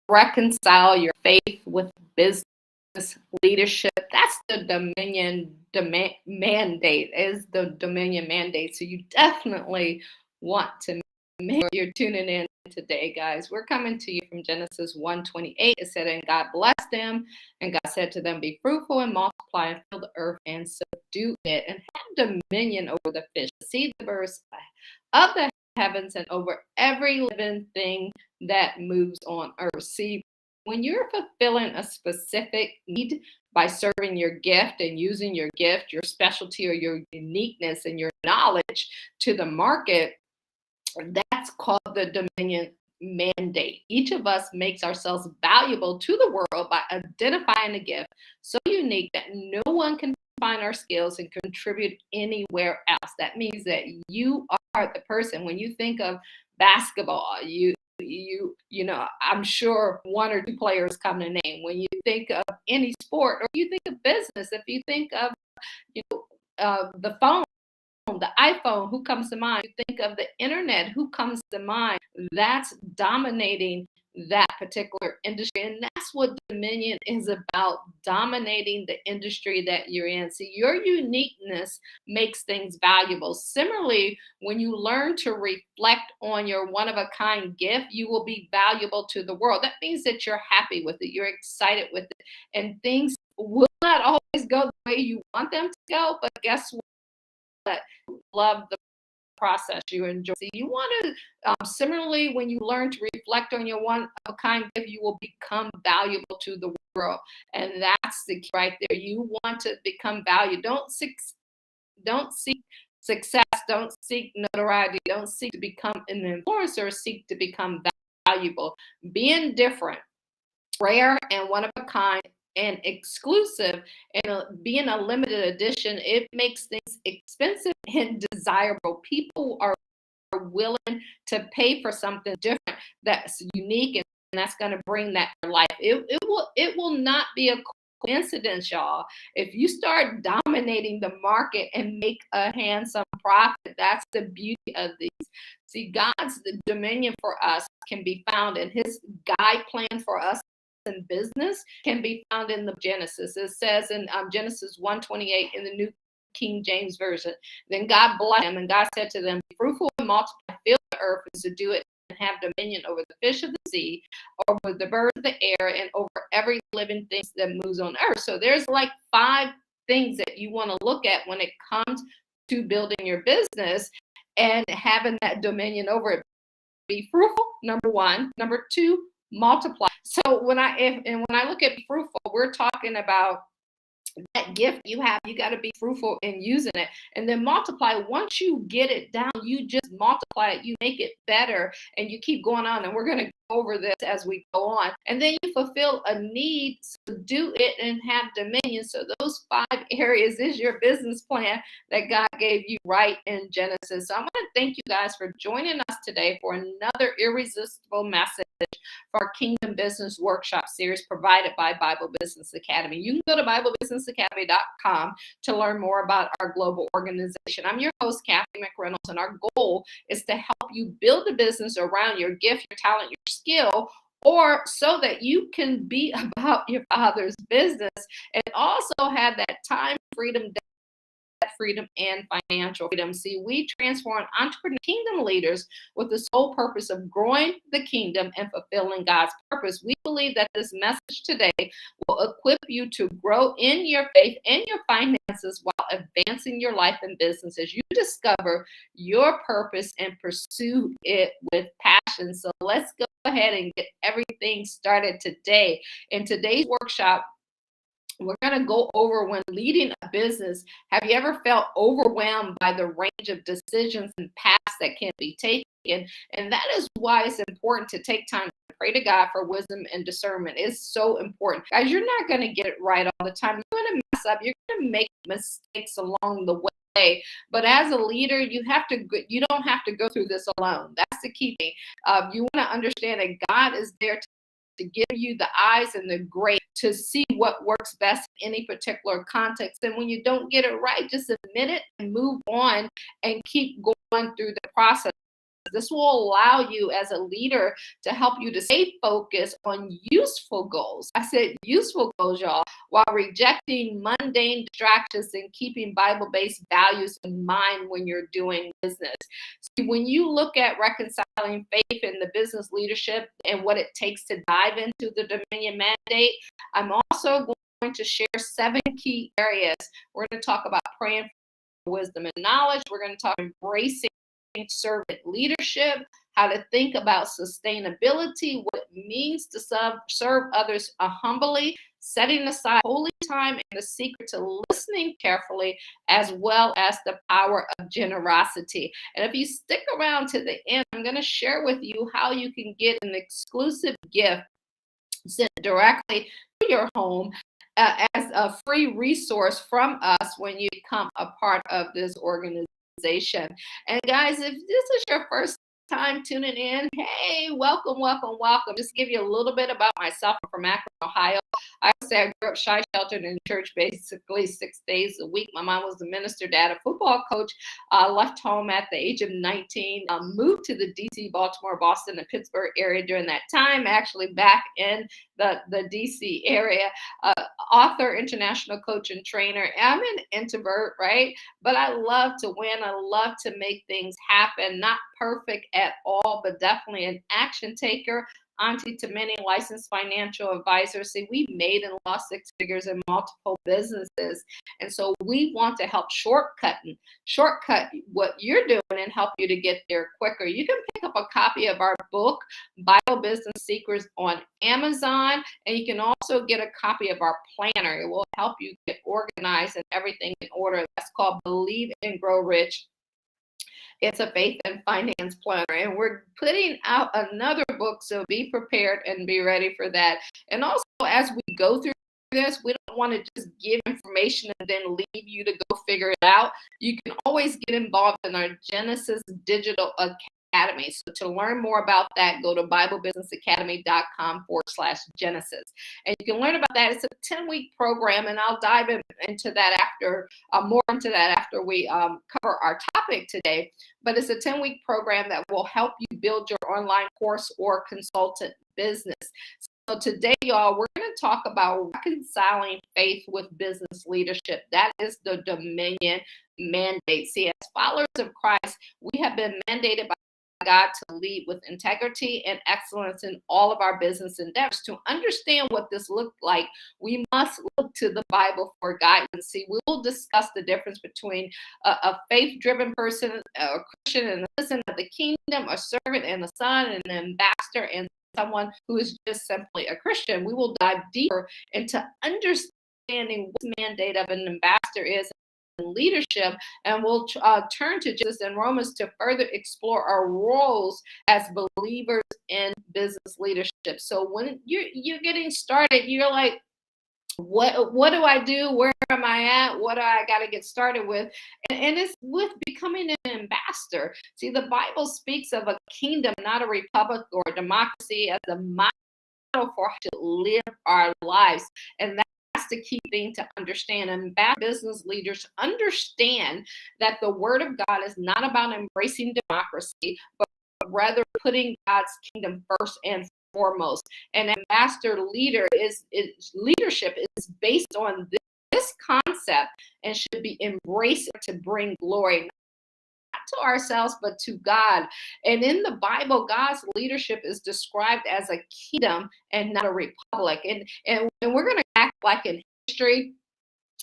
reconcile your faith with business leadership. That's the mandate, is the dominion mandate. So you definitely want to make sure you're tuning in today, guys. We're coming to you from Genesis 1:28. It said, and God blessed them, and God said to them, be fruitful and multiply and fill the earth and subdue it, and have dominion over the fish, the sea, the birds of the heavens, and over every living thing that moves on earth. See, when you're fulfilling a specific need by serving your gift and using your gift, your specialty, or your uniqueness and your knowledge to the market, that's called the dominion mandate. Each of us makes ourselves valuable to the world by identifying a gift so unique that no one can find our skills and contribute anywhere else. That means that you are the person. When you think of basketball, I'm sure one or two players come to name. When you think of any sport, or you think of business, if you think of the phone, the iPhone, who comes to mind? You think of the internet, who comes to mind? That's dominating that particular industry. And that's what dominion is about, dominating the industry that you're in. See, your uniqueness makes things valuable. Similarly, when you learn to reflect on your one of a kind gift, you will be valuable to the world. That means that you're happy with it, you're excited with it, and things will not always go the way you want them to go. But guess what? Love the process, you enjoy. So you want to similarly, when you learn to reflect on your one of a kind gift, you will become valuable to the world. And that's the key right there. You want to become valued. Don't seek success, don't seek notoriety, don't seek to become an influencer, seek to become valuable. Being different, rare, and one of a kind, and exclusive, and being a limited edition, it makes things expensive and desirable. People are willing to pay for something different, that's unique, and that's going to bring that to life. It will not be a coincidence, y'all. If you start dominating the market and make a handsome profit, that's the beauty of these. See, God's dominion for us can be found in his guide plan for us in business, can be found in the Genesis. It says in Genesis 1:28 in the New King James Version, then God blessed them, and God said to them, be fruitful and multiply, fill the earth and subdue it, and have dominion over the fish of the sea, over the birds of the air, and over every living thing that moves on earth. So there's like 5 things that you want to look at when it comes to building your business and having that dominion over it. Be fruitful, number 1. Number 2, multiply. So when I look at fruitful, we're talking about that gift you have. You got to be fruitful in using it, and then multiply. Once you get it down, you just multiply it, you make it better, and you keep going on. And we're going to go over this as we go on. And then you fulfill a need, subdue it, and have dominion. So those 5 areas is your business plan that God gave you right in Genesis. So I want to thank you guys for joining us today for another irresistible message for our Kingdom Business Workshop series provided by Bible Business Academy. You can go to BibleBusinessAcademy.com to learn more about our global organization. I'm your host, Cathy McReynolds, and our goal is to help you build a business around your gift, your talent, your skill, or so that you can be about your Father's business and also have that time freedom, freedom, and financial freedom. See, we transform entrepreneur kingdom leaders with the sole purpose of growing the kingdom and fulfilling God's purpose. We believe that this message today will equip you to grow in your faith and your finances while advancing your life and business as you discover your purpose and pursue it with passion. So let's go ahead and get everything started today. In today's workshop, we're going to go over when leading a business. Have you ever felt overwhelmed by the range of decisions and paths that can be taken? And that is why it's important to take time to pray to God for wisdom and discernment. It's so important. Guys, you're not going to get it right all the time. You're going to mess up. You're going to make mistakes along the way. But as a leader, you don't have to go through this alone. That's the key thing. You want to understand that God is there to give you the eyes and the grace to see what works best in any particular context. And when you don't get it right, just admit it and move on and keep going through the process. This will allow you as a leader to help you to stay focused on useful goals. I said useful goals, y'all, while rejecting mundane distractions and keeping Bible-based values in mind when you're doing business. See, when you look at reconciling faith in the business leadership and what it takes to dive into the Dominion mandate, I'm also going to share 7 key areas. We're going to talk about praying for wisdom and knowledge. We're going to talk embracing servant leadership, how to think about sustainability, what it means to serve others humbly, setting aside holy time, and the secret to listening carefully, as well as the power of generosity. And if you stick around to the end, I'm going to share with you how you can get an exclusive gift sent directly to your home as a free resource from us when you become a part of this organization. And guys, if this is your first time tuning in, hey, welcome, welcome, welcome. Just give you a little bit about myself. I'm from Akron, Ohio. I would say I grew up shy, sheltered in church basically 6 days a week. My mom was a minister, dad a football coach. Left home at the age of 19, moved to the DC, Baltimore, Boston, and Pittsburgh area during that time, actually back in the DC area. Author, international coach, and trainer. I'm an introvert, right? But I love to win. I love to make things happen. Not perfect at all, but definitely an action taker. Auntie to many, licensed financial advisors. See, we made and lost 6 figures in multiple businesses. And so we want to help shortcut what you're doing and help you to get there quicker. You can pick up a copy of our book, Bible Business Secrets, on Amazon. And you can also get a copy of our planner. It will help you get organized and everything in order. That's called Believe and Grow Rich. It's a faith and finance planner, and we're putting out another book, so be prepared and be ready for that. And also, as we go through this, we don't want to just give information and then leave you to go figure it out. You can always get involved in our Genesis Digital Academy. So to learn more about that, go to BibleBusinessAcademy.com/Genesis. And you can learn about that. It's a 10-week program, and I'll dive into that after, more into that after we cover our topic today. But it's a 10-week program that will help you build your online course or consultant business. So today, y'all, we're going to talk about reconciling faith with business leadership. That is the Dominion mandate. See, as followers of Christ, we have been mandated by God to lead with integrity and excellence in all of our business endeavors. To understand what this looked like, we must look to the Bible for guidance. See, we will discuss the difference between a faith-driven person, a Christian and a citizen of the kingdom, a servant and a son, and an ambassador and someone who is just simply a Christian. We will dive deeper into understanding what the mandate of an ambassador is in leadership, and we'll turn to Jesus and Romans to further explore our roles as believers in business leadership. So when you're getting started, you're like, what do I do? Where am I at? What do I got to get started with? And it's with becoming an ambassador. See, the Bible speaks of a kingdom, not a republic or a democracy, as a model for how to live our lives. And that's the key thing to understand. And bad business leaders understand that the word of God is not about embracing democracy, but rather putting God's kingdom first and foremost. And ambassador leadership is based on this concept and should be embraced to bring glory not to ourselves but to God. And in the Bible, God's leadership is described as a kingdom and not a republic. And we're going to act like in history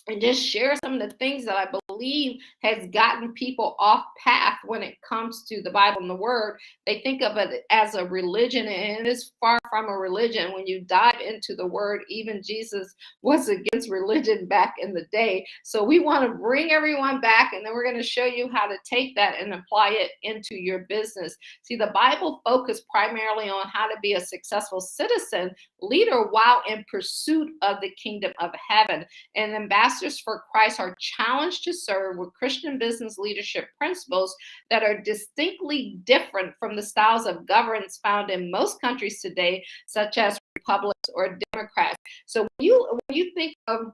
and just share some of the things that I believe has gotten people off path when it comes to the Bible and the Word. They think of it as a religion, and it is far from a religion. When you dive into the Word, even Jesus was against religion back in the day. So we want to bring everyone back, and then we're going to show you how to take that and apply it into your business. See, the Bible focused primarily on how to be a successful citizen leader while in pursuit of the kingdom of heaven. And ambassadors for Christ are challenged to serve with Christian business leadership principles that are distinctly different from the styles of governance found in most countries today, such as republics or democrats. So when you think of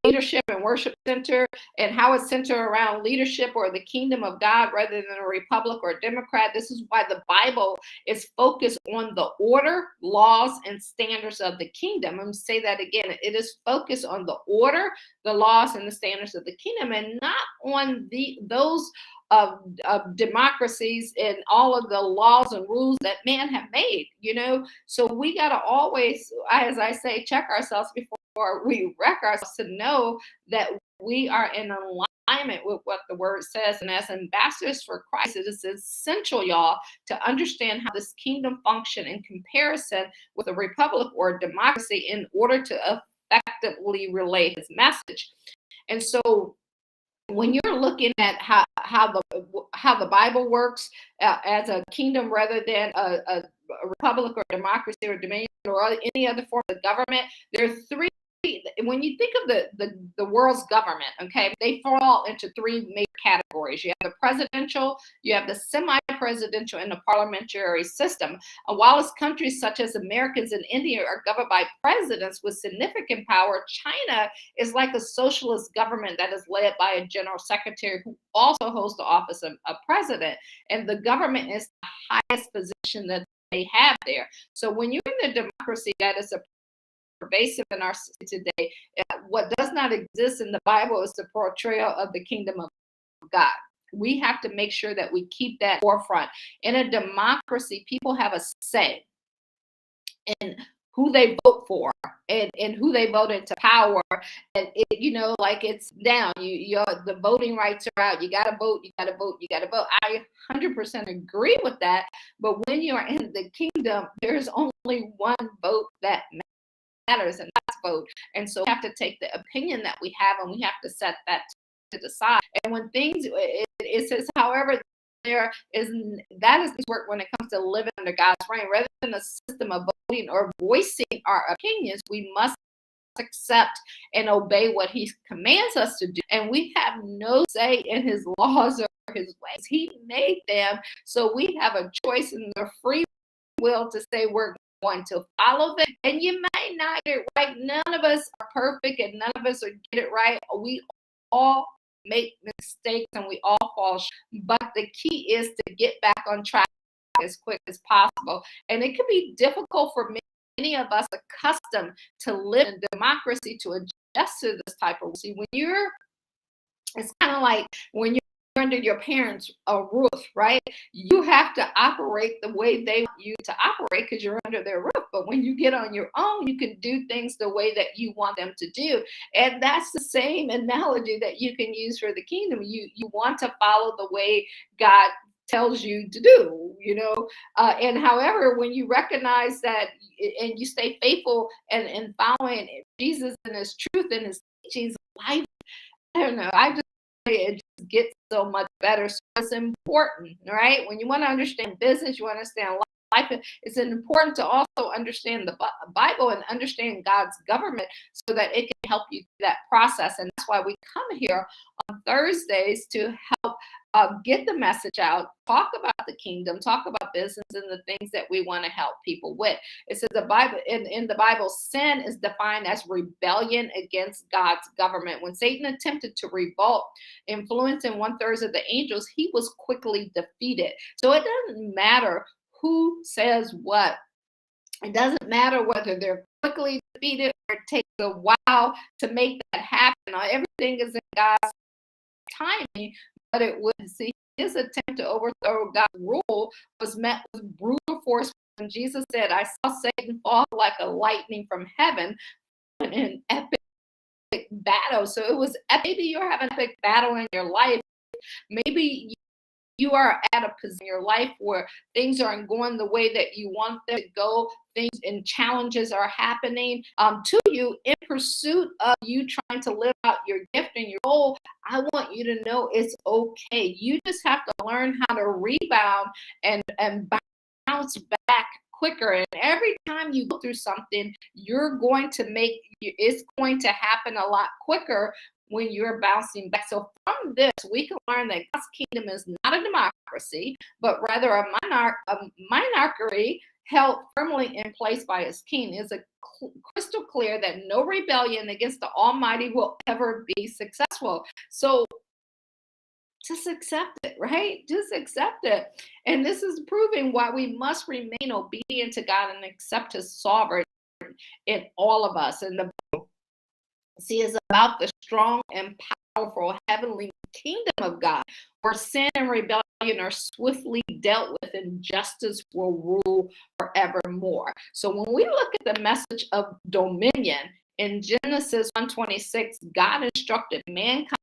leadership and worship center, and how it's centered around leadership or the kingdom of God rather than a republic or a democrat. This is why the Bible is focused on the order, laws, and standards of the kingdom. I'm going to say that again. It is focused on the order, the laws, and the standards of the kingdom, and not on those of democracies and all of the laws and rules that man have made. So we got to always, as I say, check ourselves before we wreck ourselves, to know that we are in alignment with what the word says. And as ambassadors for Christ, it is essential, y'all, to understand how this kingdom function in comparison with a republic or a democracy in order to effectively relay his message. And so when you're looking at how the Bible works as a kingdom rather than a republic or democracy or dominion or any other form of government, there are three. When you think of the world's government, okay, they fall into three major categories. You have the presidential, you have the semi-presidential, and the parliamentary system. While countries such as Americans and India are governed by presidents with significant power, China is like a socialist government that is led by a general secretary who also holds the office of a president. And the government is the highest position that they have there. So when you're in a democracy that is a pervasive in our society today, what does not exist in the Bible is the portrayal of the kingdom of God. We have to make sure that we keep that forefront. In a democracy, people have a say in who they vote for and who they vote into power. And like it's down. The voting rights are out. You gotta vote, you gotta vote, you gotta vote. I 100% agree with that. But when you're in the kingdom, there's only one vote that matters, and that's vote. And so we have to take the opinion that we have, and we have to set that to the side. And when things, it says, however, there is that is work when it comes to living under God's reign, rather than a system of voting or voicing our opinions. We must accept and obey what he commands us to do, and we have no say in his laws or his ways. He made them, so we have a choice in the free will to say we're going to follow them. And you might not get it right. None of us are perfect, and none of us get it right. We all make mistakes, and we all fall short. But the key is to get back on track as quick as possible. And it can be difficult for many of us accustomed to live in democracy to adjust to this type of. See, it's kind of like when you're under your parents' roof, right? You have to operate the way they want you to operate because you're under their roof. But when you get on your own, you can do things the way that you want them to do. And that's the same analogy that you can use for the kingdom. You want to follow the way God tells you to do, and however, when you recognize that and you stay faithful and following Jesus and his truth and his teachings, life, I don't know, it just gets so much better. So it's important, right? When you want to understand business, you want to understand life, it's important to also understand the Bible and understand God's government so that it can help you through that process. And that's why we come here on Thursdays to help get the message out, talk about the kingdom, talk about business and the things that we want to help people with. It says the Bible, in the Bible, sin is defined as rebellion against God's government. When Satan attempted to revolt, influencing 1/3 of the angels, he was quickly defeated. So it doesn't matter who says what. It doesn't matter whether they're quickly defeated or it takes a while to make that happen. Everything is in God's timing, but it would see his attempt to overthrow God's rule was met with brutal force when Jesus said, I saw Satan fall like a lightning from heaven in an epic battle. So it was, maybe you're having an epic battle in your life. Maybe you are at a position in your life where things aren't going the way that you want them to go. Things and challenges are happening to you in pursuit of you trying to live out your gift and your goal. I want you to know it's okay. You just have to learn how to rebound and bounce back quicker. And every time you go through something, it's going to happen a lot quicker when you're bouncing back. So from this, we can learn that God's kingdom is not a democracy, but rather a monarchy held firmly in place by his king. It's a crystal clear that no rebellion against the Almighty will ever be successful. So just accept it, right? Just accept it. And this is proving why we must remain obedient to God and accept his sovereignty in all of us. And the See, is about the strong and powerful heavenly kingdom of God, where sin and rebellion are swiftly dealt with and justice will rule forevermore. So when we look at the message of dominion in Genesis 1:26, God instructed mankind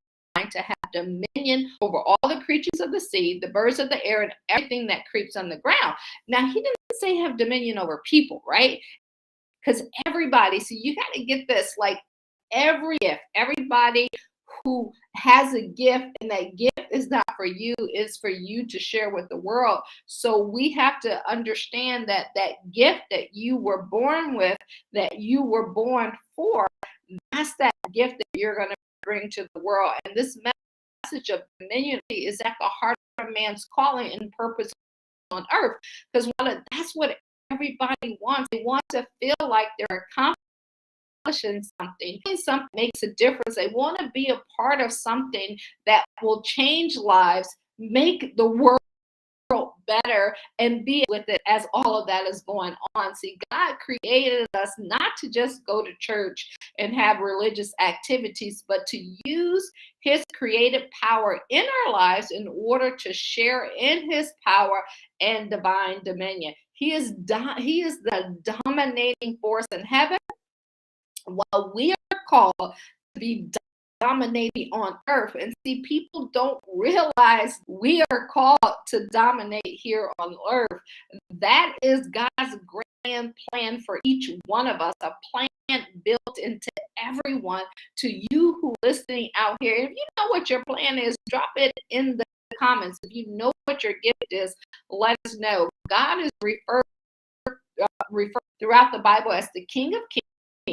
to have dominion over all the creatures of the sea, the birds of the air, and everything that creeps on the ground. Now, he didn't say have dominion over people, right? Because everybody, so you got to get this, like every gift, everybody who has a gift, and that gift is not for you, is for you to share with the world. So we have to understand that that gift that you were born with, that you were born for, that's that gift that you're going to bring to the world. And this message of dominion is at the heart of man's calling and purpose on earth, because that's what everybody wants. They want to feel like they're accomplishing something. Something makes a difference. They want to be a part of something that will change lives, make the world better, and be with it as all of that is going on. See, God created us not to just go to church and have religious activities, but to use his creative power in our lives in order to share in his power and divine dominion. He is the dominating force in heaven, while we are called to be dominating on earth. And see, people don't realize we are called to dominate here on earth. That is God's grand plan for each one of us, a plan built into everyone. To you who listening out here, if you know what your plan is, drop it in the comments. If you know what your gift is, let us know. God is referred throughout the Bible as the King of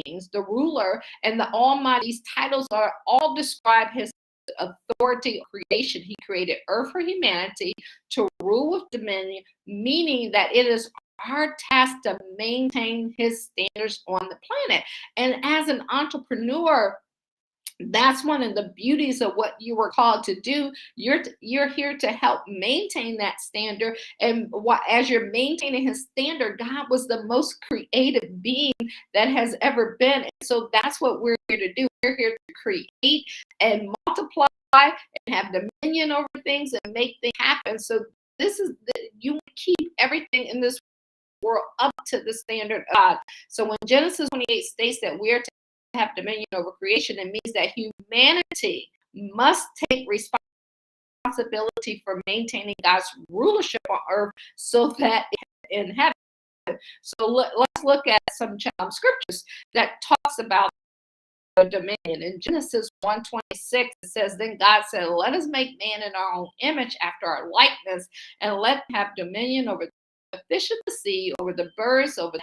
Kings, the ruler, and the Almighty. These titles are all describe his authority of creation. He created earth for humanity to rule with dominion, meaning that it is our task to maintain his standards on the planet. And as an entrepreneur, that's one of the beauties of what you were called to do. You're here to help maintain that standard. And as you're maintaining his standard, God was the most creative being that has ever been. And so that's what we're here to do. We're here to create and multiply and have dominion over things and make things happen. So you keep everything in this world up to the standard of God. So when Genesis 28 states that we're to have dominion over creation, it means that humanity must take responsibility for maintaining God's rulership on earth so that in heaven. So let's look at some scriptures that talks about dominion. In Genesis 1:26, it says, then God said, let us make man in our own image, after our likeness, and let him have dominion over the fish of the sea, over the birds of the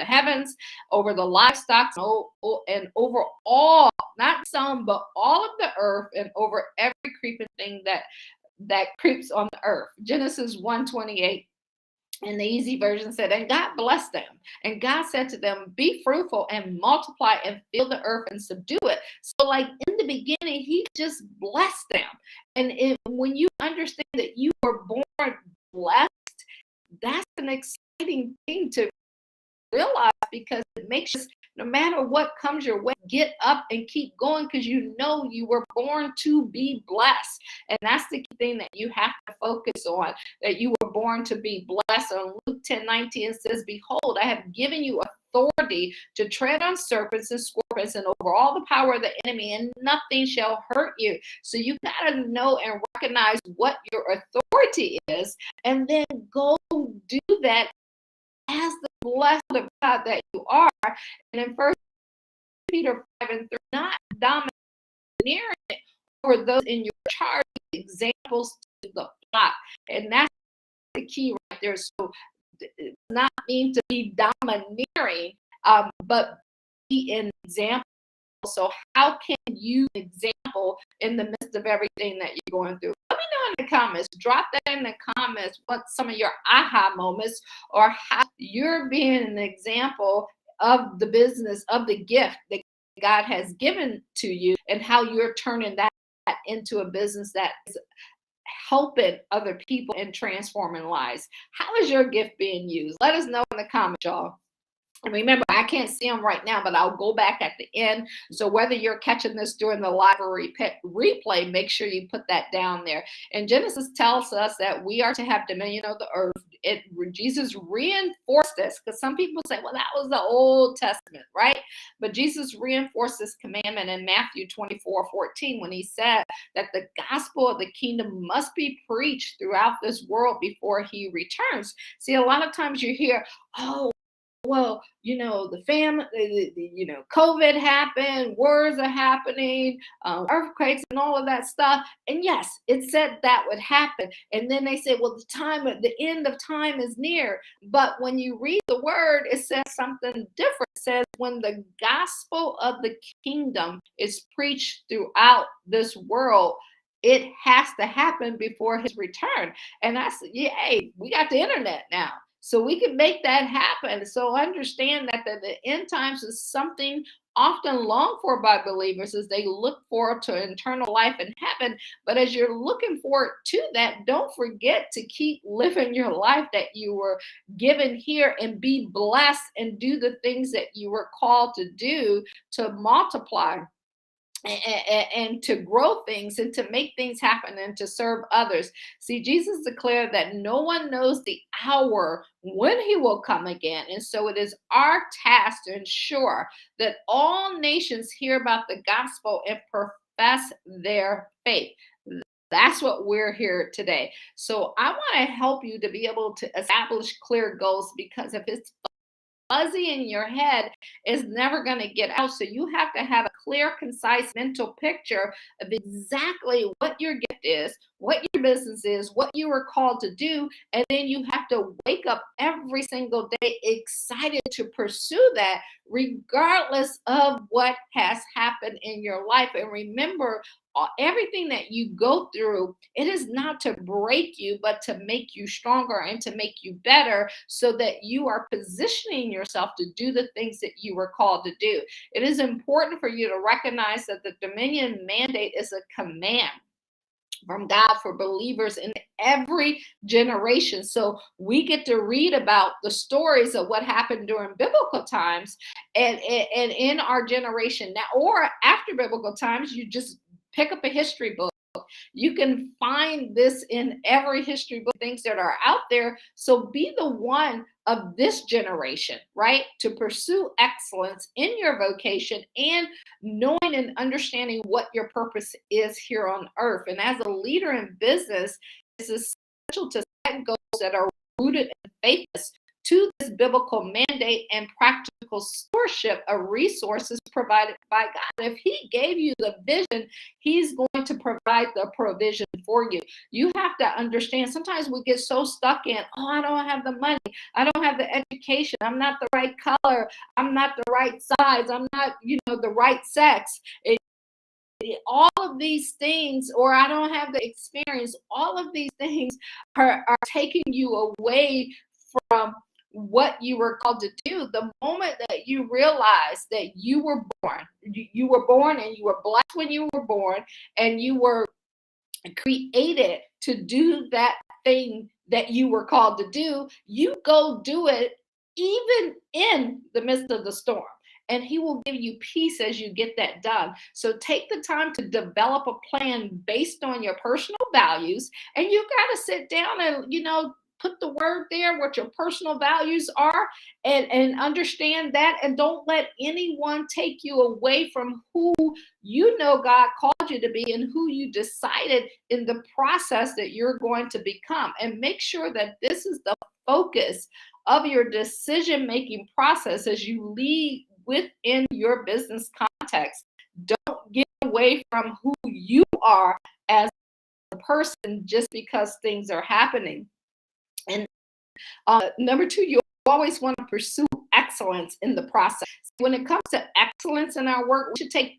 heavens, over the livestock, and over all, not some, but all of the earth, and over every creeping thing that creeps on the earth. Genesis 1:28. And the easy version said, and God blessed them. And God said to them, be fruitful and multiply and fill the earth and subdue it. So like in the beginning, he just blessed them. And when you understand that you were born blessed, that's an exciting thing to realize, because it makes you, no matter what comes your way, get up and keep going, because you know you were born to be blessed. And that's the thing that you have to focus on, that you were born to be blessed. On Luke 10:19 says, behold, I have given you authority to tread on serpents and scorpions and over all the power of the enemy, and nothing shall hurt you. So you got to know and recognize what your authority is, and then go do that as the blessed of God that you are. And in 1 Peter 5:3, not domineering over those in your charge, examples to the flock. And that's the key right there. So it does not mean to be domineering, but be an example. So how can you example in the midst of everything that you're going through? Let me know in the comments. Drop that in the comments, what some of your aha moments, or how you're being an example of the business, of the gift that God has given to you, and how you're turning that into a business that is helping other people and transforming lives. How is your gift being used? Let us know in the comments, y'all. And remember, I can't see them right now, but I'll go back at the end. So whether you're catching this during the live or replay, make sure you put that down there. And Genesis tells us that we are to have dominion of the earth. Jesus reinforced this, because some people say, well, that was the Old Testament, right? But Jesus reinforced this commandment in Matthew 24:14 when he said that the gospel of the kingdom must be preached throughout this world before he returns. See, a lot of times you hear, oh, well, the family, COVID happened, wars are happening, earthquakes and all of that stuff. And yes, it said that would happen. And then they say, well, the end of time is near. But when you read the word, it says something different. It says when the gospel of the kingdom is preached throughout this world, it has to happen before his return. And I said, yay, we got the internet now. So we can make that happen. So understand that the end times is something often longed for by believers as they look forward to eternal life in heaven. But as you're looking forward to that, don't forget to keep living your life that you were given here, and be blessed and do the things that you were called to do to multiply and to grow things and to make things happen and to serve others. See, Jesus declared that no one knows the hour when he will come again. And so it is our task to ensure that all nations hear about the gospel and profess their faith. That's what we're here today. So I want to help you to be able to establish clear goals, because if it's fuzzy in your head, is never going to get out. So you have to have a clear, concise mental picture of exactly what your gift is, what your business is, what you were called to do. And then you have to wake up every single day excited to pursue that, regardless of what has happened in your life. And remember, everything that you go through, it is not to break you, but to make you stronger and to make you better, so that you are positioning yourself to do the things that you were called to do. It is important for you to recognize that the dominion mandate is a command from God for believers in every generation. So we get to read about the stories of what happened during biblical times and in our generation now, or after biblical times. You just pick up a history book. You can find this in every history book, things that are out there. So be the one of this generation, right? To pursue excellence in your vocation and knowing and understanding what your purpose is here on earth. And as a leader in business, it's essential to set goals that are rooted in faithfulness to this biblical mandate and practical stewardship of resources provided by God. If he gave you the vision, he's going to provide the provision for you. You have to understand, sometimes we get so stuck in, oh, I don't have the money, I don't have the education, I'm not the right color, I'm not the right size, I'm not, the right sex. All of these things, or I don't have the experience, all of these things are taking you away from what you were called to do. The moment that you realize that you were born and you were blessed when you were born, and you were created to do that thing that you were called to do, you go do it even in the midst of the storm. And he will give you peace as you get that done. So take the time to develop a plan based on your personal values. And you got to sit down and, put the word there, what your personal values are, and understand that. And don't let anyone take you away from who God called you to be and who you decided in the process that you're going to become. And make sure that this is the focus of your decision-making process as you lead within your business context. Don't get away from who you are as a person just because things are happening. And number two, you always want to pursue excellence in the process. When it comes to excellence in our work, we should take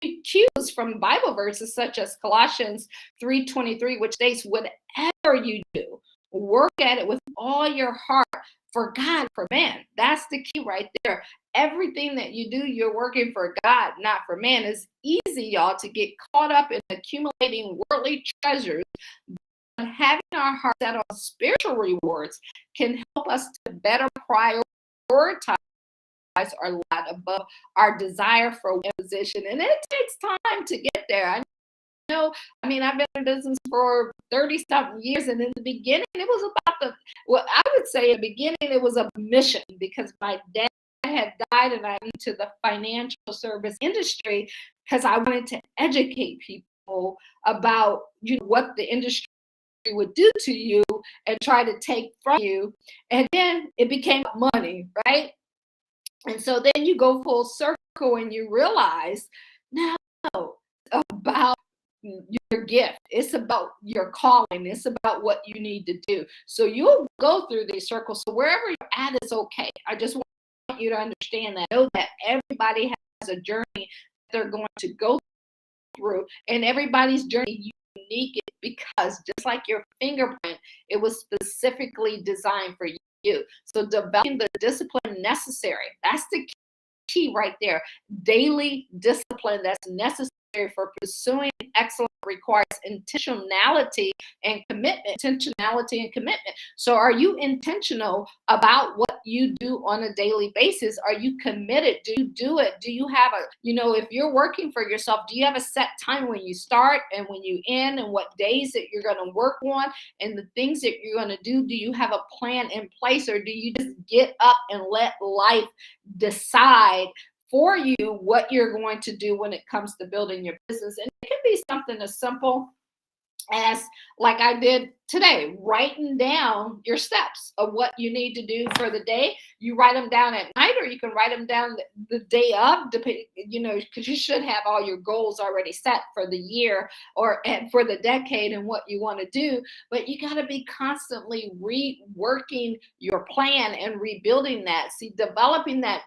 cues from Bible verses such as Colossians 3:23, which states, whatever you do, Work at it with all your heart for God, for man. That's the key right there. Everything that you do, you're working for God, not for man. It's easy, y'all, to get caught up in accumulating worldly treasures. But having our heart set on spiritual rewards can help us to better prioritize our lot above our desire for position. And it takes time to get there. I know, I mean, I've been in business for 30 something years, and in the beginning, it was about I would say in the beginning, it was a mission because my dad had died and I'm into the financial service industry because I wanted to educate people about, what the industry would do to you and try to take from you. And then it became money, right? And so then you go full circle and you realize, no, it's about your gift. It's about your calling. It's about what you need to do. So you'll go through these circles. So wherever you're at is okay. I just want you to understand that. Know that everybody has a journey they're going to go through, and everybody's journey is unique because just like your fingerprint, it was specifically designed for you. So developing the discipline necessary, that's the key right there. Daily discipline that's necessary for pursuing excellence requires intentionality and commitment. Intentionality and commitment. So are you intentional about what you do on a daily basis? Are you committed? Do you do it? Do you have if you're working for yourself, do you have a set time when you start and when you end and what days that you're going to work on and the things that you're going to do? Do you have a plan in place, or do you just get up and let life decide for you what you're going to do when it comes to building your business? And it can be something as simple as, like I did today, writing down your steps of what you need to do for the day. You write them down at night, or you can write them down the day of, because you should have all your goals already set for the year or for the decade and what you want to do. But you got to be constantly reworking your plan and rebuilding that. See, developing that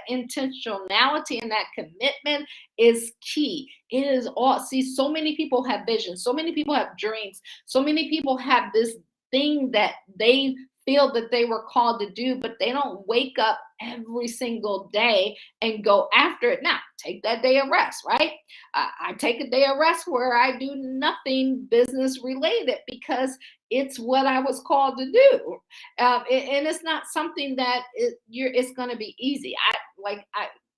intentionality and that commitment is key. It is all. See, so many people have visions. So many people have dreams. So many people have this thing that they feel that they were called to do, but they don't wake up every single day and go after it. Now, take that day of rest, right? I take a day of rest where I do nothing business related because it's what I was called to do. And it's not something that it's going to be easy.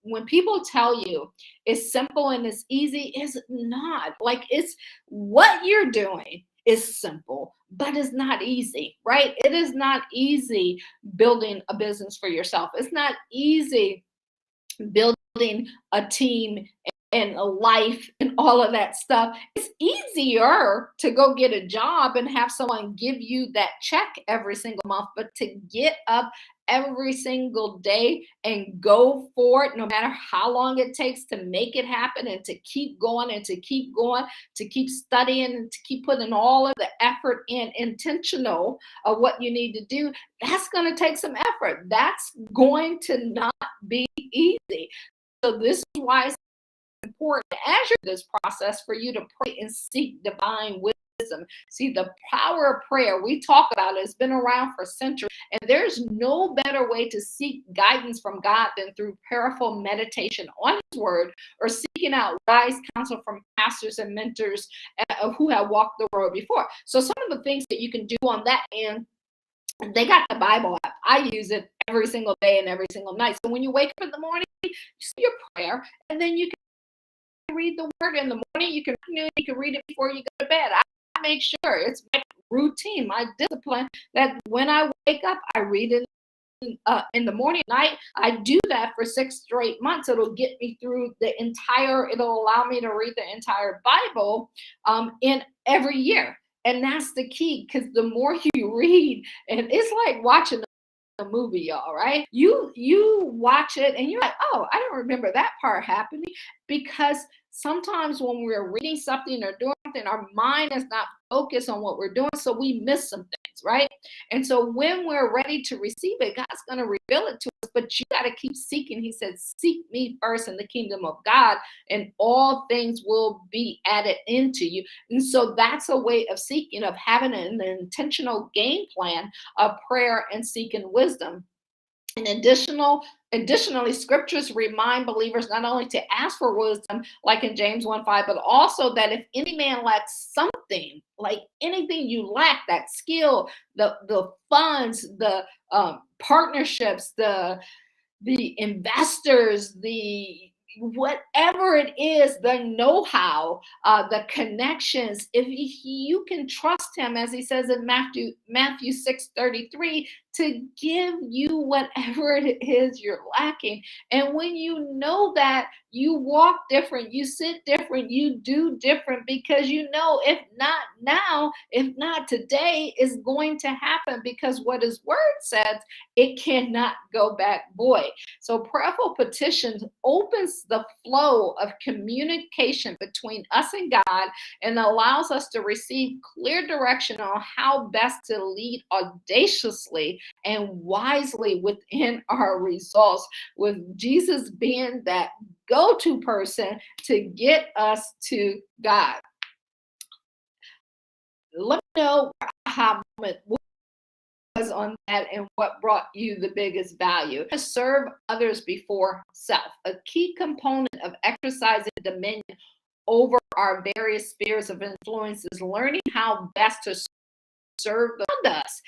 When people tell you it's simple and it's easy, it's not. Like, it's what you're doing is simple, but it's not easy, right? It is not easy building a business for yourself. It's not easy building a team and a life and all of that stuff. It's easier to go get a job and have someone give you that check every single month, but to get up every single day and go for it, no matter how long it takes to make it happen, and to keep going and to keep going, to keep studying and to keep putting all of the effort in, intentional of what you need to do, that's going to take some effort. That's going to not be easy. So this is why it's important as you're in this process for you to pray and seek divine wisdom. See, the power of prayer, we talk about it, it's been around for centuries, and there's no better way to seek guidance from God than through prayerful meditation on His Word, or seeking out wise counsel from pastors and mentors who have walked the road before. So some of the things that you can do on that end, they got the Bible app. I use it every single day and every single night. So when you wake up in the morning, you say your prayer, and then you can read the Word in the morning. You can read it before you go to bed. I make sure it's my routine, my discipline, that when I wake up, I read it in the morning, night. I do that for 6 straight months. It'll get me through it'll allow me to read the entire Bible in every year. And that's the key, because the more you read, and it's like watching a movie, y'all, right? You watch it and you're like, oh, I don't remember that part happening, because sometimes when we're reading something or doing something, our mind is not focused on what we're doing, so we miss some things. things, right? And so when we're ready to receive it, God's going to reveal it to us, but you got to keep seeking. He said, seek me first in the kingdom of God, and all things will be added into you. And so that's a way of seeking, of having an intentional game plan of prayer and seeking wisdom. And additionally, scriptures remind believers not only to ask for wisdom, like in James 1:5, but also that if any man lacks something, like anything you lack, that skill, the funds, the partnerships, the investors, the whatever it is, the know-how, the connections, if you can trust him, as he says in Matthew 6:33, to give you whatever it is you're lacking. And when you know that, you walk different, you sit different, you do different, because you know, if not now, if not today, is going to happen, because what his word says, it cannot go back void. So prayerful petitions opens the flow of communication between us and God, and allows us to receive clear direction on how best to lead audaciously and wisely within our results, with Jesus being that go-to person to get us to God. Let me know what aha moment was on that, and what brought you the biggest value. To serve others before self. A key component of exercising dominion over our various spheres of influence is learning how best to serve around us,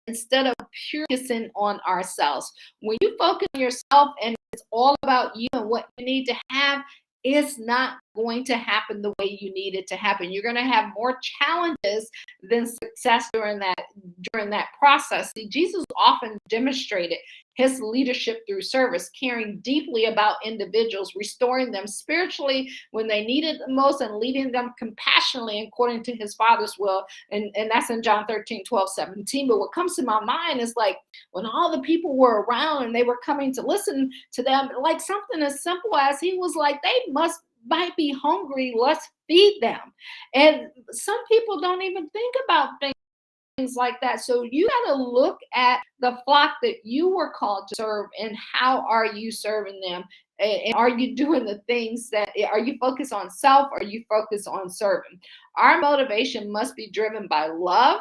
instead of pure focusing on ourselves. When you focus on yourself and it's all about you and what you need to have, it's not going to happen the way you need it to happen. You're going to have more challenges than success during that process. See, Jesus often demonstrated his leadership through service, caring deeply about individuals, restoring them spiritually when they needed the most, and leading them compassionately according to his Father's will. And that's in John 13:12-17. But what comes to my mind is, like, when all the people were around and they were coming to listen to them, like something as simple as, he was like, they might be hungry, let's feed them. And some people don't even think about things like that. So you got to look at the flock that you were called to serve, and how are you serving them? And are you doing the things that, are you focused on self, or are you focused on serving? Our motivation must be driven by love,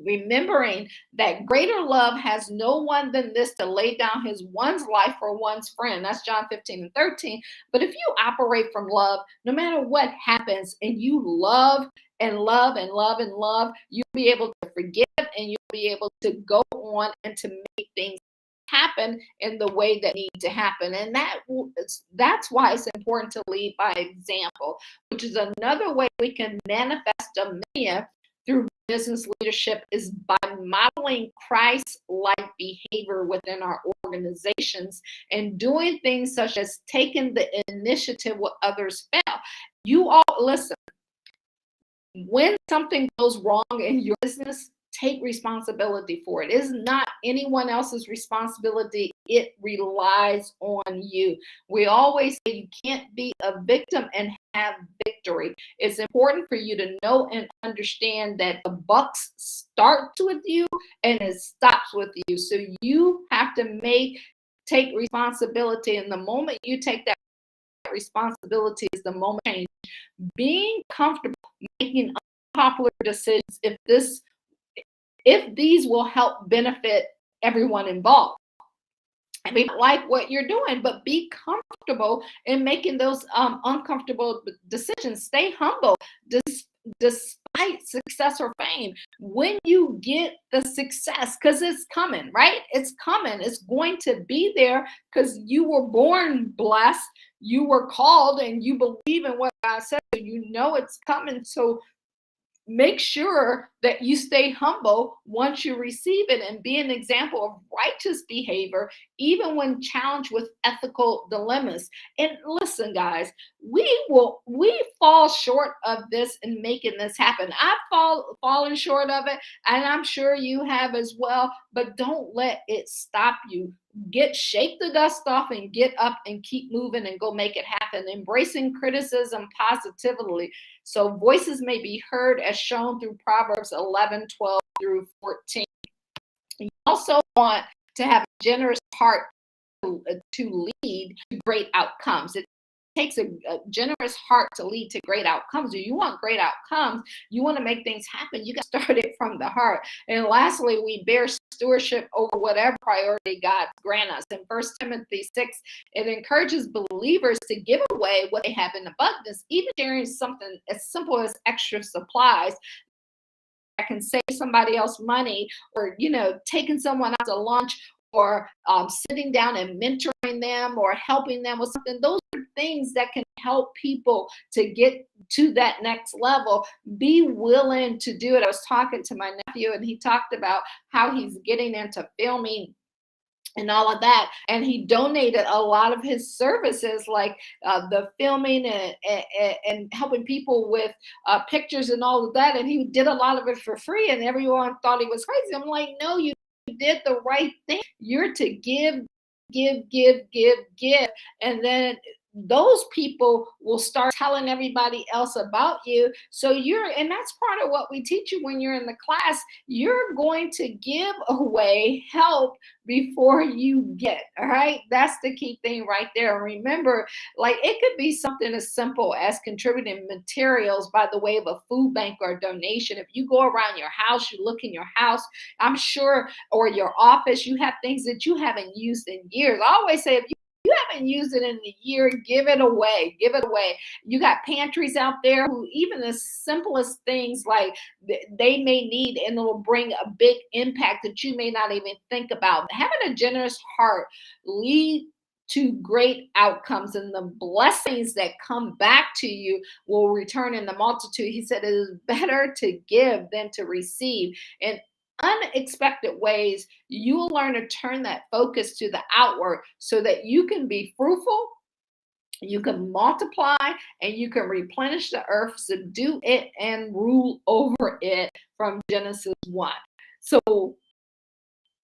remembering that greater love has no one than this, to lay down one's life for one's friend. That's John 15:13. But if you operate from love, no matter what happens, and you love and love and love and love, you'll be able to forgive, and you'll be able to go on and to make things happen in the way that need to happen. And that's why it's important to lead by example, which is another way we can manifest dominion through business leadership, is by modeling Christ-like behavior within our organizations, and doing things such as taking the initiative when others fail. You all listen. When something goes wrong in your business, take responsibility for it. It is not anyone else's responsibility. It relies on you. We always say you can't be a victim and have victory. It's important for you to know and understand that the buck starts with you and it stops with you. So you have to take responsibility. And the moment you take that responsibility is the moment change. Being comfortable making unpopular decisions, if these will help benefit everyone involved. I mean, like what you're doing, but be comfortable in making those uncomfortable decisions. Stay humble despite success or fame. When you get the success, because it's coming, right? It's coming. It's going to be there, because you were born blessed. You were called, and you believe in what God said. So you know it's coming. So make sure that you stay humble once you receive it, and be an example of righteous behavior, even when challenged with ethical dilemmas. And listen, guys, we fall short of this in making this happen. I've fallen short of it, and I'm sure you have as well. but don't let it stop you. Shake the dust off and get up and keep moving and go make it happen. Embracing criticism positively so voices may be heard as shown through Proverbs 11:12-14. You also want to have a generous heart to lead to great outcomes. It takes a generous heart to lead to great outcomes. Do you want great outcomes? You want to make things happen. You got to start it from the heart. And lastly, we bear stewardship over whatever priority God grant us. In 1 Timothy 6, it encourages believers to give away what they have in abundance, even sharing something as simple as extra supplies. I can save somebody else money, or taking someone out to lunch, or sitting down and mentoring them or helping them with something. Those are things that can help people to get to that next level. Be willing to do it. I was talking to my nephew, and he talked about how he's getting into filming and all of that, and he donated a lot of his services, like the filming and helping people with pictures and all of that, and he did a lot of it for free, and everyone thought he was crazy. I'm like, no, you did the right thing. You're to give, and then those people will start telling everybody else about you. And that's part of what we teach you when you're in the class. You're going to give away help before you get. All right, that's the key thing right there. And remember, like, it could be something as simple as contributing materials by the way of a food bank or a donation. If you go around your house, you look in your house, I'm sure, or your office, you have things that you haven't used in years. I always say, if you haven't used it in a year, give it away. Give it away. You got pantries out there who even the simplest things like they may need, and it'll bring a big impact that you may not even think about. Having a generous heart lead to great outcomes, and the blessings that come back to you will return in the multitude. He said it is better to give than to receive. And unexpected ways, you will learn to turn that focus to the outward so that you can be fruitful, you can multiply, and you can replenish the earth, subdue it, and rule over it, from Genesis 1. So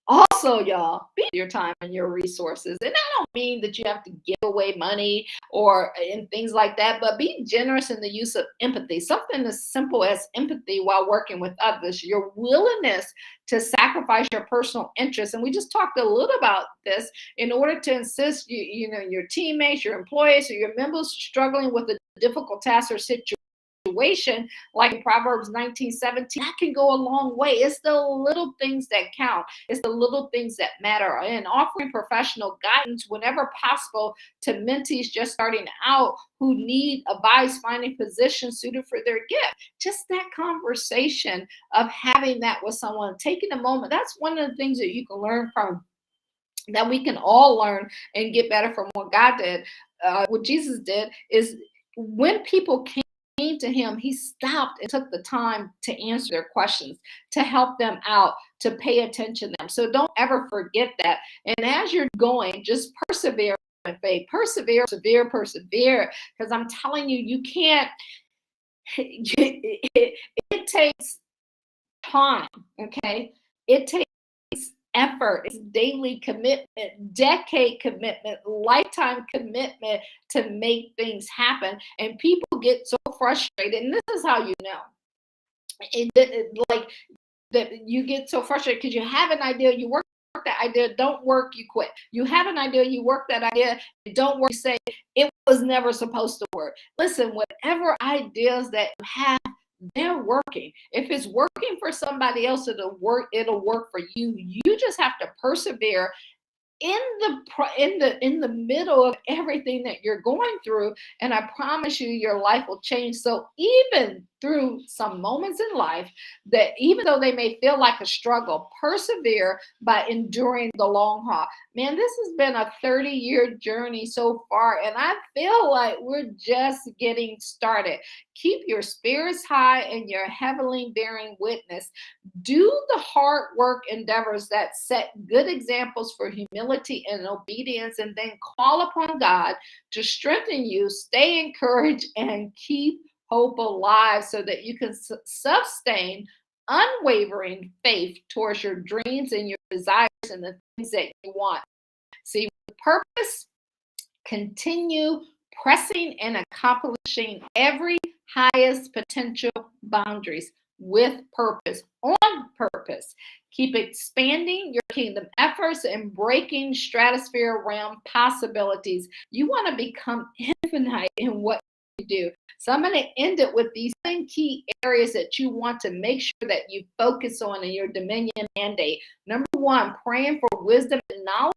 also, y'all, be your time and your resources. And I don't mean that you have to give away money and things like that, but be generous in the use of empathy. Something as simple as empathy while working with others. Your willingness to sacrifice your personal interests. And we just talked a little about this in order to assist your teammates, your employees, or your members struggling with a difficult task or situation. Like in Proverbs 19:17, that can go a long way. It's the little things that count. It's the little things that matter. And offering professional guidance whenever possible to mentees just starting out who need advice finding positions suited for their gift. Just that conversation of having that with someone, taking a moment. That's one of the things that you can learn from, that we can all learn and get better from what God did. What Jesus did is, when people came to him, he stopped and took the time to answer their questions, to help them out, to pay attention to them. So don't ever forget that. And as you're going, just persevere in faith. Persevere. Because I'm telling you, you can't, it takes time, okay? It takes effort, it's daily commitment, decade commitment, lifetime commitment to make things happen. And people get so frustrated, and this is how you know. Like that, you get so frustrated because you have an idea, you work that idea, don't work, you quit. You have an idea, you work that idea, it don't work, you say it was never supposed to work. Listen, whatever ideas that you have, they're working. If it's working for somebody else, it'll work for you. You just have to persevere in the middle of everything that you're going through, and I promise you, your life will change. So even through some moments in life that, even though they may feel like a struggle, persevere by enduring the long haul. Man, this has been a 30-year journey so far, and I feel like we're just getting started. Keep your spirits high and your heavenly bearing witness. Do the hard work endeavors that set good examples for humility and obedience, and then call upon God to strengthen you, stay encouraged, and keep hope alive so that you can sustain unwavering faith towards your dreams and your desires and the things that you want. See, with purpose, continue pressing and accomplishing every highest potential boundaries with purpose, on purpose. Keep expanding your kingdom efforts and breaking stratosphere realm possibilities. You want to become infinite in what you do. So I'm going to end it with these 10 key areas that you want to make sure that you focus on in your dominion mandate. Number one, praying for wisdom and knowledge,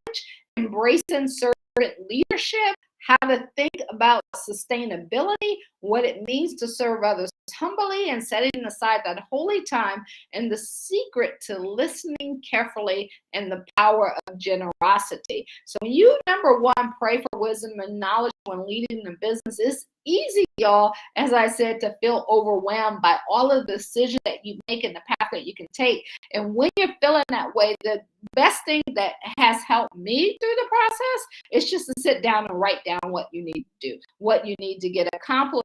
embracing servant leadership, how to think about sustainability, what it means to serve others humbly, and setting aside that holy time, and the secret to listening carefully and the power of generosity. So when you, number one, pray for wisdom and knowledge when leading the business, it's easy, y'all, as I said, to feel overwhelmed by all of the decisions that you make and the path that you can take. And when you're feeling that way, the best thing that has helped me through the process is just to sit down and write down what you need to do, what you need to get accomplished.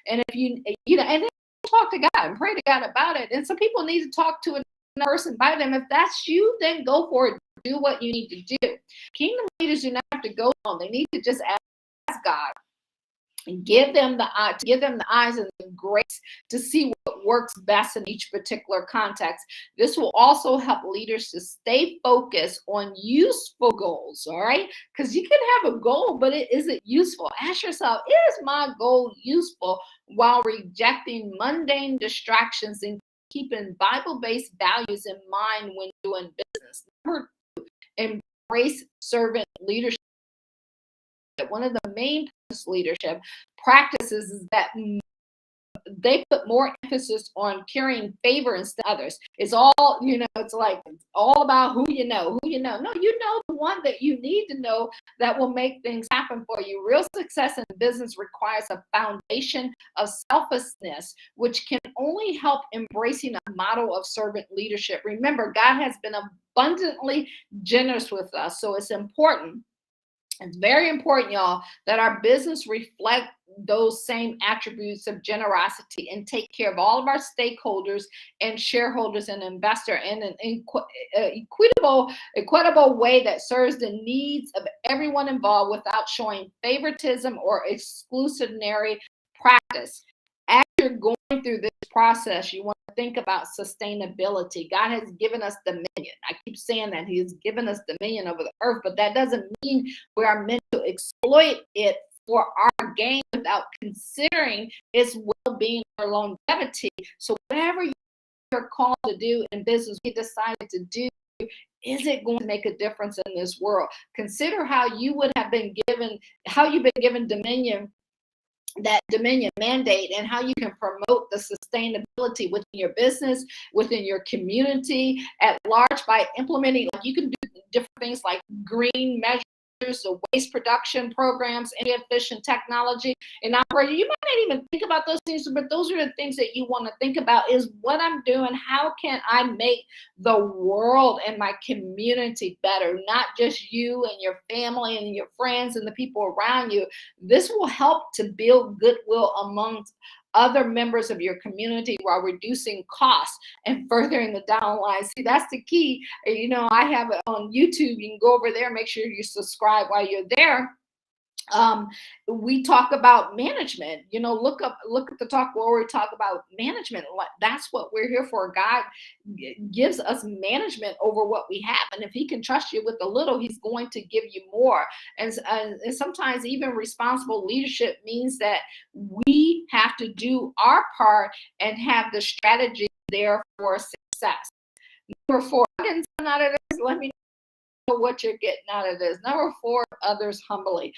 And if you know, and then talk to God and pray to God about it. And some people need to talk to another person by them. If that's you, then go for it. Do what you need to do. Kingdom leaders do not have to go on. They need to just ask God and give them the eyes and the grace to see what works best in each particular context. This will also help leaders to stay focused on useful goals, all right? Because you can have a goal, but is it useful? Ask yourself, is my goal useful, while rejecting mundane distractions and keeping Bible-based values in mind when doing business. Number two, embrace servant leadership. One of the main leadership practices is that they put more emphasis on carrying favor instead of others. It's all, it's like all about who you know. No, you know the one that you need to know that will make things happen for you. Real success in business requires a foundation of selflessness, which can only help embracing a model of servant leadership. Remember, God has been abundantly generous with us, so it's important. It's very important, y'all, that our business reflect those same attributes of generosity and take care of all of our stakeholders and shareholders and investors in an equitable way that serves the needs of everyone involved without showing favoritism or exclusionary practice. As you're going through this process, you want to think about sustainability. God has given us dominion. I keep saying that He has given us dominion over the earth, but that doesn't mean we are meant to exploit it for our gain without considering its well-being or longevity. So whatever you're called to do in business, we decided to do, is it going to make a difference in this world? Consider how you've been given dominion, that dominion mandate, and how you can promote the sustainability within your business, within your community at large by implementing, like you can do different things like green measures, the waste production programs, energy efficient technology and operating. You might not even think about those things, but those are the things that you want to think about, is what I'm doing. How can I make the world and my community better? Not just you and your family and your friends and the people around you. This will help to build goodwill amongst other members of your community while reducing costs and furthering the downline. See, that's the key. I have it on YouTube. You can go over there, make sure you subscribe while you're there. We talk about management. Look at the talk where we talk about management. That's what we're here for. God gives us management over what we have, and if He can trust you with a little, He's going to give you more. And sometimes even responsible leadership means that we have to do our part and have the strategy there for success. Number 4, I'm getting something out of this. Let me know what you're getting out of this. Number 4, others humbly.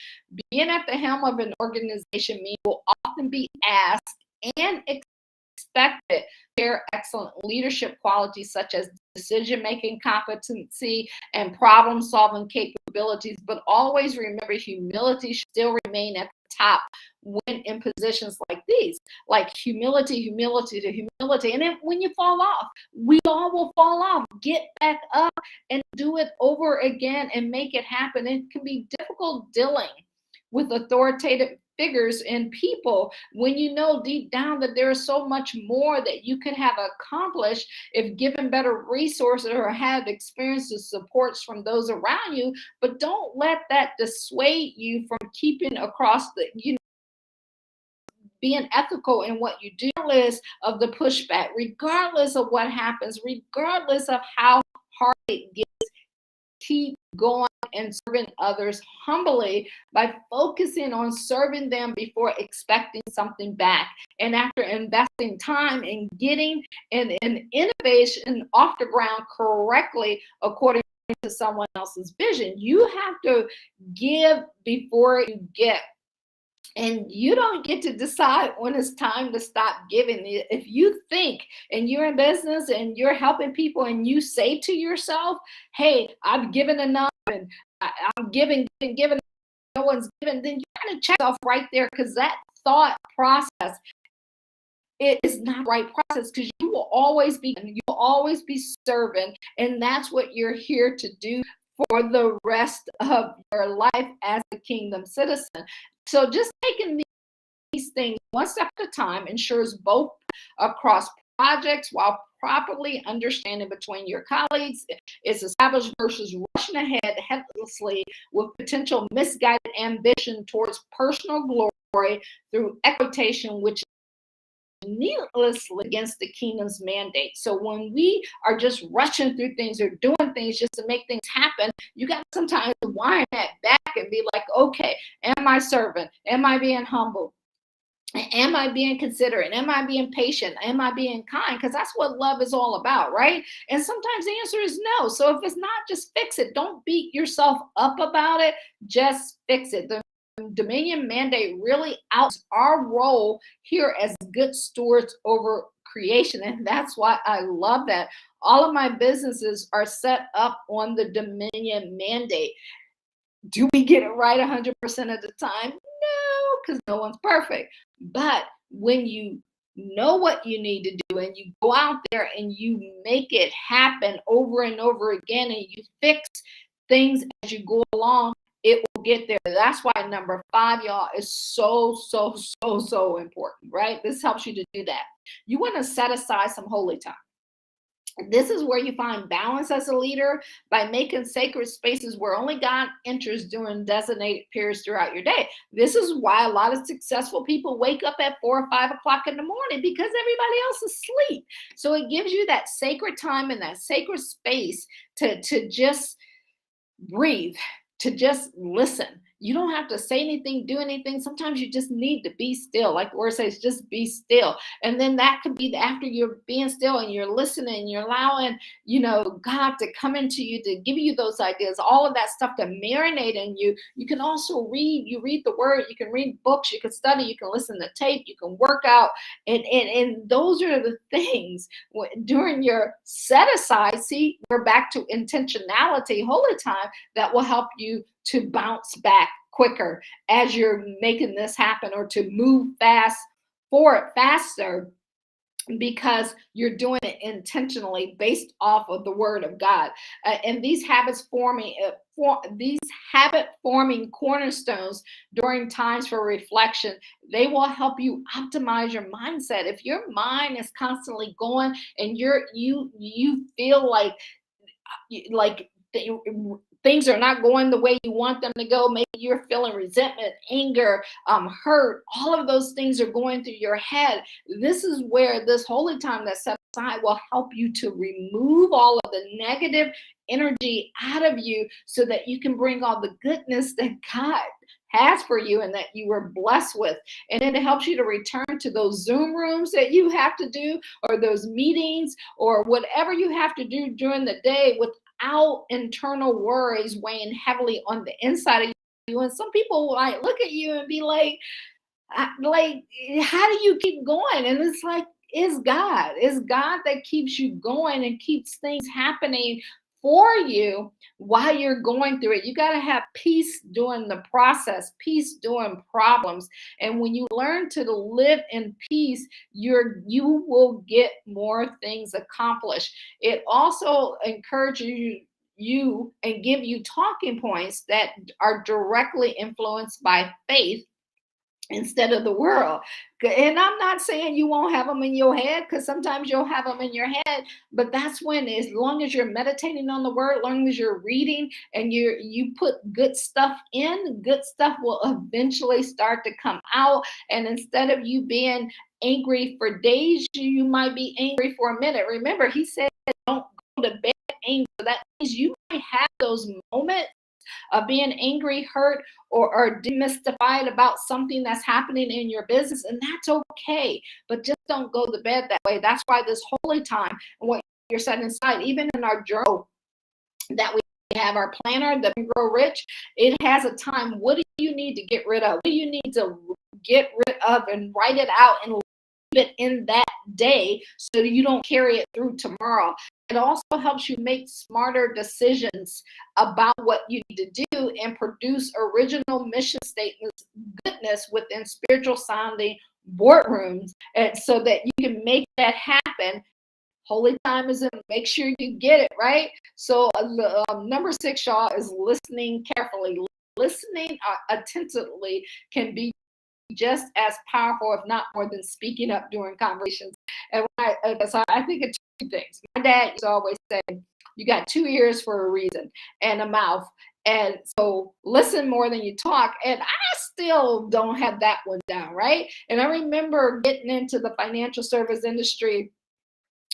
Being at the helm of an organization means will often be asked and expected to share excellent leadership qualities such as decision-making competency and problem-solving capabilities, but always remember, humility should still remain at the top when in positions like these, like humility to humility. And then when you fall off, we all will fall off. Get back up and do it over again and make it happen. It can be difficult dealing with authoritative figures and people when you know deep down that there is so much more that you could have accomplished if given better resources or had experiences supports from those around you. But don't let that dissuade you from keeping across the, being ethical in what you do, regardless of the pushback, regardless of what happens, regardless of how hard it gets. Keep going and serving others humbly by focusing on serving them before expecting something back. And after investing time in getting an innovation off the ground correctly according to someone else's vision, you have to give before you get. And you don't get to decide when it's time to stop giving. If you think and you're in business and you're helping people and you say to yourself, hey, I've given enough and I'm giving, no one's given, then you're going to check yourself right there, because that thought process, it is not the right process, because you will always be serving, and that's what you're here to do for the rest of your life as a kingdom citizen. So just taking these things one step at a time ensures both across projects while properly understanding between your colleagues is established versus rushing ahead headlessly with potential misguided ambition towards personal glory through exploitation, which needlessly against the kingdom's mandate. So when we are just rushing through things or doing things just to make things happen, you got to sometimes wind that back and be like, okay, am I serving? Am I being humble? Am I being considerate? Am I being patient? Am I being kind? Because that's what love is all about, right? And sometimes the answer is no. So if it's not, just fix it. Don't beat yourself up about it. Just fix it. The Dominion mandate really outs our role here as good stewards over creation. And that's why I love that. All of my businesses are set up on the Dominion mandate. Do we get it right 100% of the time? No, because no one's perfect. But when you know what you need to do and you go out there and you make it happen over and over again and you fix things as you go along, it will get there. That's why number 5, y'all, is so important, right? This helps you to do that. You want to set aside some holy time. This is where you find balance as a leader by making sacred spaces where only God enters during designated periods throughout your day. This is why a lot of successful people wake up at 4 or 5 o'clock in the morning, because everybody else is asleep. So it gives you that sacred time and that sacred space to just breathe, to just listen. You don't have to say anything, do anything. Sometimes you just need to be still. Like the word says, just be still. And then that could be after you're being still and you're listening, you're allowing, God to come into you, to give you those ideas, all of that stuff to marinate in you. You can also read. You read the word. You can read books. You can study. You can listen to tape. You can work out. And those are the things during your set aside. See, we're back to intentionality, holy time, that will help you to bounce back quicker as you're making this happen, or to move faster, because you're doing it intentionally based off of the word of God. And these habit forming cornerstones during times for reflection, they will help you optimize your mindset. If your mind is constantly going and you feel like things are not going the way you want them to go, maybe you're feeling resentment, anger, hurt, all of those things are going through your head. This is where this holy time that's set aside will help you to remove all of the negative energy out of you, so that you can bring all the goodness that God has for you and that you were blessed with. And then it helps you to return to those Zoom rooms that you have to do, or those meetings, or whatever you have to do during the day, without internal worries weighing heavily on the inside of you. And some people might look at you and be like, how do you keep going? And it's like, it's God that keeps you going and keeps things happening for you while you're going through it. You got to have peace during the process, peace during problems. And when you learn to live in peace, you will get more things accomplished. It also encourages you and give you talking points that are directly influenced by faith instead of the world. And I'm not saying you won't have them in your head, because sometimes you'll have them in your head, but that's when, as long as you're meditating on the word, as long as you're reading and you put good stuff in, good stuff will eventually start to come out. And instead of you being angry for days, you might be angry for a minute. Remember, he said, don't go to bed angry. So that means you might have those moments of being angry, hurt, or demystified about something that's happening in your business, and that's okay. But just don't go to bed that way. That's why this holy time and what you're setting aside, even in our journal that we have, our planner, the Grow Rich, it has a time. What do you need to get rid of? What do you need to get rid of and write it out and leave it in that day so you don't carry it through tomorrow? It also helps you make smarter decisions about what you need to do and produce original mission statements, goodness within spiritual sounding boardrooms, and so that you can make that happen. Holy time is in. Make sure you get it right. So number 6, y'all, is listening carefully. Listening attentively can be just as powerful, if not more, than speaking up during conversations. And so I think it's 2 things. My dad used to always say, you got 2 ears for a reason and a mouth. And so listen more than you talk. And I still don't have that one down, right? And I remember getting into the financial service industry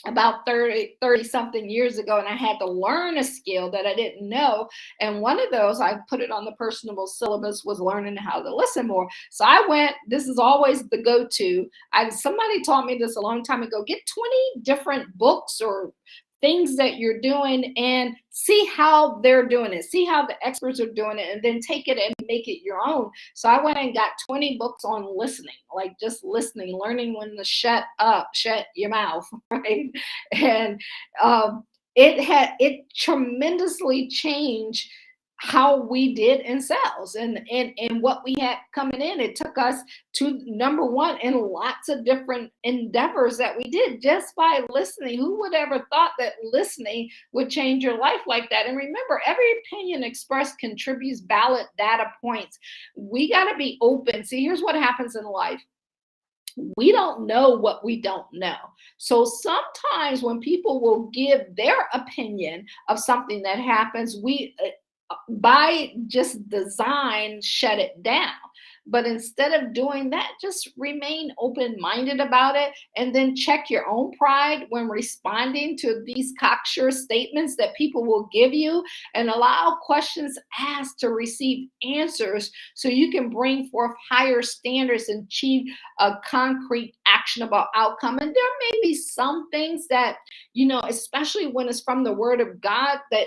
about 30 something years ago, and I had to learn a skill that I didn't know. And one of those, I put it on the personable syllabus, was learning how to listen more. So I went, this is always the go-to. Somebody taught me this a long time ago. Get 20 different books or things that you're doing and see how they're doing it. See how the experts are doing it, and then take it and make it your own. So I went and got 20 books on listening, like just listening, learning when to shut your mouth, right? And it tremendously changed how we did in sales and what we had coming in. It took us to number 1 in lots of different endeavors that we did just by listening. Who would ever thought that listening would change your life like that? And remember, every opinion expressed contributes valid data points. We got to be open. See, here's what happens in life. We don't know what we don't know. So sometimes when people will give their opinion of something that happens, we by just design shut it down. But instead of doing that, just remain open-minded about it, and then check your own pride when responding to these cocksure statements that people will give you, and allow questions asked to receive answers so you can bring forth higher standards and achieve a concrete, actionable outcome. And there may be some things that, especially when it's from the Word of God, that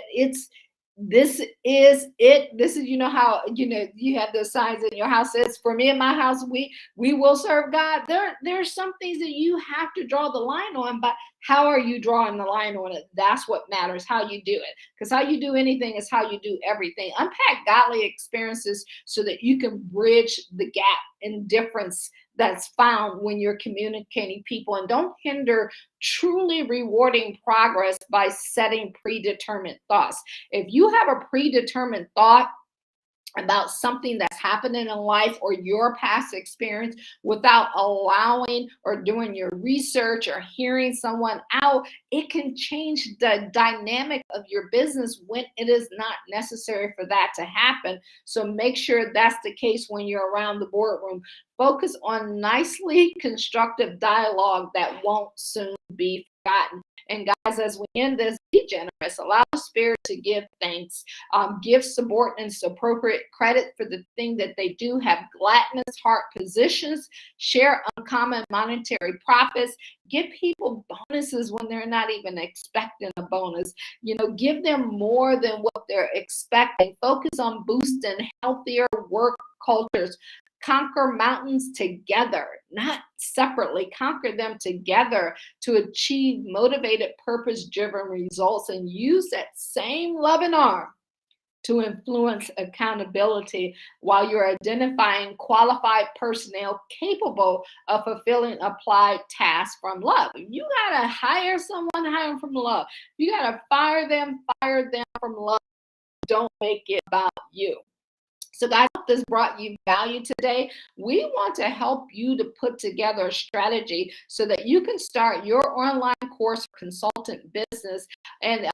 this is it. This is, how, you have those signs in your house says, for me and my house, we will serve God. There's some things that you have to draw the line on, but how are you drawing the line on it? That's what matters, how you do it. Because how you do anything is how you do everything. Unpack godly experiences so that you can bridge the gap in difference that's found when you're communicating people, and don't hinder truly rewarding progress by setting predetermined thoughts. If you have a predetermined thought about something that's happening in life or your past experience without allowing or doing your research or hearing someone out, it can change the dynamic of your business when it is not necessary for that to happen. So make sure that's the case when you're around the boardroom. Focus on nicely constructive dialogue that won't soon be forgotten. And guys, as we end this, be generous. Allow the Spirit to give thanks. Give subordinates appropriate credit for the thing that they do. Have gladness, heart positions. Share uncommon monetary profits. Give people bonuses when they're not even expecting a bonus. Give them more than what they're expecting. Focus on boosting healthier work cultures. Conquer mountains together, not separately. Conquer them together to achieve motivated, purpose-driven results, and use that same loving arm to influence accountability while you're identifying qualified personnel capable of fulfilling applied tasks from love. If you got to hire someone, hire them from love. If you got to fire them from love. Don't make it about you. So guys, I hope this brought you value today. We want to help you to put together a strategy so that you can start your online course consultant business. And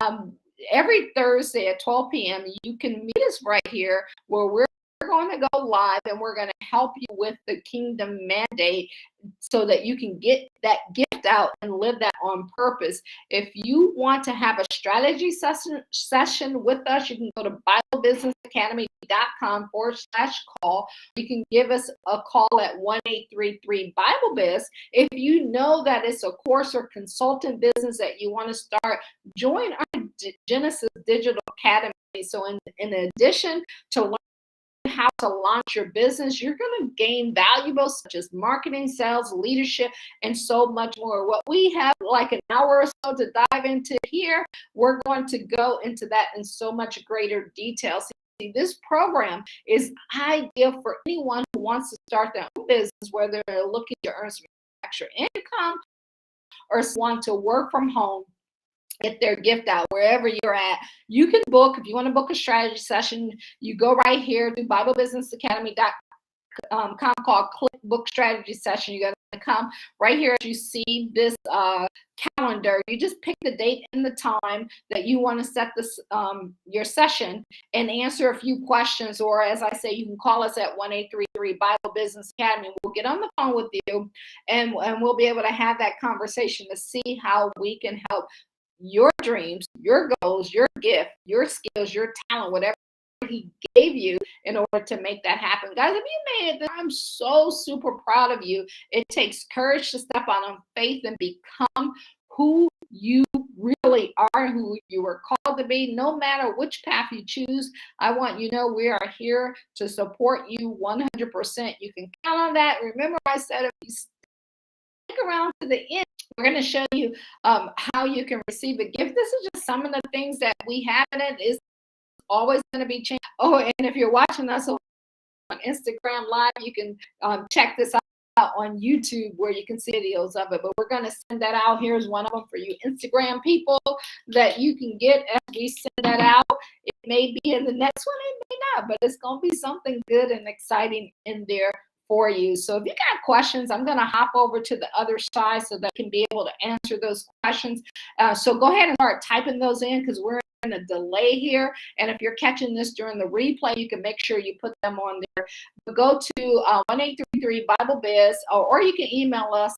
every Thursday at 12 p.m., you can meet us right here where we're going to go live and we're going to help you with the kingdom mandate so that you can get that gift out and live that on purpose. If you want to have a strategy session with us, you can go to BibleBusinessAcademy.com/call. You can give us a call at 1-833-BIBLE-BIZ. If you know that it's a course or consultant business that you want to start, join our Genesis Digital Academy. So in addition to learning how to launch your business, you're going to gain valuables such as marketing, sales, leadership, and so much more. What we have like an hour or so to dive into here, we're going to go into that in so much greater detail. See, this program is ideal for anyone who wants to start their own business, whether they're looking to earn some extra income or want to work from home, get their gift out wherever you're at. You can book, if you want to book a strategy session, you go right here to BibleBusinessAcademy.com, called click book strategy session. You got to come right here as you see this calendar. You just pick the date and the time that you want to set this your session and answer a few questions, or as I say, you can call us at 1-833-BIBLE-BUSINESS-ACADEMY. We'll get on the phone with you and we'll be able to have that conversation to see how we can help your dreams, your goals, your gift, your skills, your talent, whatever he gave you in order to make that happen. Guys, if you made it, I'm so super proud of you. It takes courage to step on faith and become who you really are, who you were called to be. No matter which path you choose, I want you to know we are here to support you 100%. You can count on that. Remember, I said if you stick around to the end, we're going to show you how you can receive a gift. This is just some of the things that we have in it. It's always going to be changed. Oh, and if you're watching us on Instagram Live, you can check this out on YouTube where you can see videos of it. But we're going to send that out. Here's one of them for you Instagram people that you can get as we send that out. It may be in the next one, it may not, but it's going to be something good and exciting in there for you. So if you got questions, I'm going to hop over to the other side so that I can be able to answer those questions. So go ahead and start typing those in because we're in a delay here. And if you're catching this during the replay, you can make sure you put them on there. But go to 1-833-BIBLE-BIZ or you can email us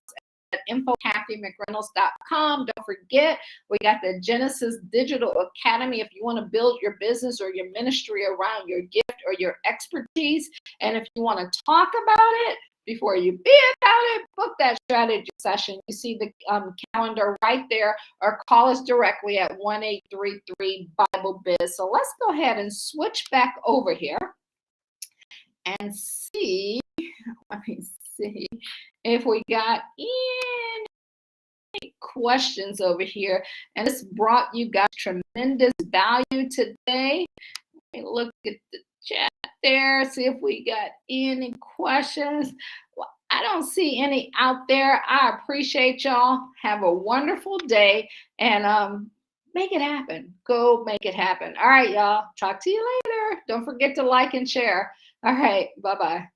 at info@CathyMcReynolds.com. Don't forget, we got the Genesis Digital Academy if you want to build your business or your ministry around your gift or your expertise. And if you want to talk about it before you be about it, book that strategy session. You see the calendar right there, or call us directly at 1-833-BIBLE-BIZ. So let's go ahead and switch back over here and see. Let me see if we got any questions over here. And this brought you guys tremendous value today. Let me look at the chat there, see if we got any questions. Well, I don't see any out there. I appreciate y'all. Have a wonderful day and make it happen. Go make it happen. All right, y'all. Talk to you later. Don't forget to like and share. All right. Bye-bye.